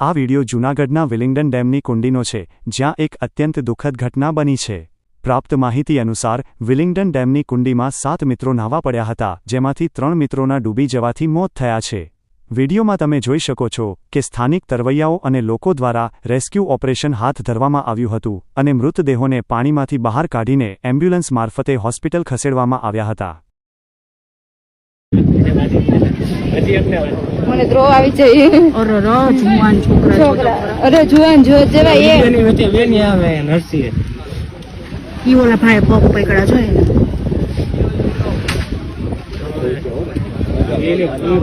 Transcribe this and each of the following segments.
આ વિડિયો જૂનાગઢના વિલિંગડન ડેમની કુંડીનો છે, જ્યાં એક અત્યંત દુઃખદ ઘટના બની છે. પ્રાપ્ત માહિતી અનુસાર વિલિંગડન ડેમની કુંડીમાં 7 મિત્રો નહાવા પડ્યા હતા, જેમાંથી 3 મિત્રોના ડૂબી જવાથી મોત થયા છે. વિડીયોમાં તમે જોઈ શકો છો કે સ્થાનિક તરવૈયાઓ અને લોકો દ્વારા રેસ્ક્યુ ઓપરેશન હાથ ધરવામાં આવ્યું હતું અને મૃતદેહોને પાણીમાંથી બહાર કાઢીને એમ્બ્યુલન્સ મારફતે હોસ્પિટલ ખસેડવામાં આવ્યા હતા. મને દ્રો આવી જાય. અરે જુવાન છોકરા, અરે જુવાન જો જેવા એ એની વચ્ચે બેની આવે નરસી ઈ ઓલા ભાઈ પગ પકડા જો એને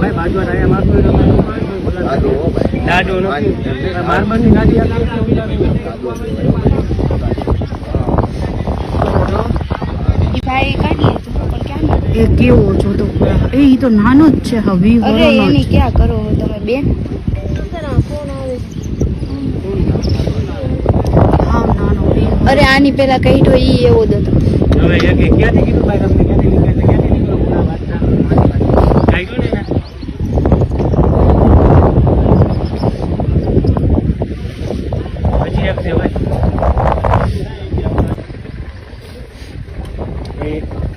ભાઈ બાજવા આયા મારતો દાડો નથી મારબંધી ગાડી ઈ ભાઈ કાઢી પણ ક્યાં એ કેવો છો તો એ તો નાનો જ છે હવે. અરે એની ક્યાં કરો તમે બેન? હા નાનો બેન. અરે આની પેલા કહી તો ઈ એવો જ હતો. હવે એ કે ક્યાંથી કીધું ભાઈ તમને ક્યાંથી નીકળ્યો આ વાત કાઈ ગયો ને પછી એક છે ભાઈ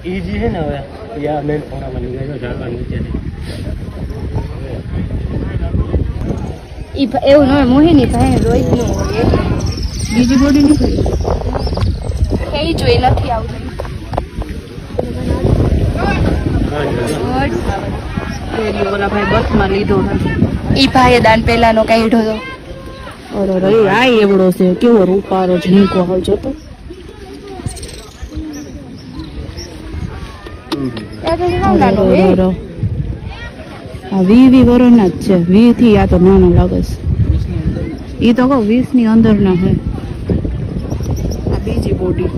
એ જે છે ને હવે યા મેન ફોરામાં નીકળ્યો ઝાડવા નીચેથી એવું ન મોહિની ભાઈ રોહિત નું હોય બીજી બોડી નીકળી કઈ જોઈ નથી આવતું. ઓલા ભાઈ બસમાં લીધો ઈ ભાઈએ દાન પેલાનો કાઢ્યો હતો. અરે આ એવડો છે કેવો રૂપારો ઝીંકો હોય જોતો. આ 20 વર્ષના જ છે. 20 થી આ તો નાનો લાગે છે. ઈ તો કહું 20 ની અંદર ના હે. આ બીજી બોડી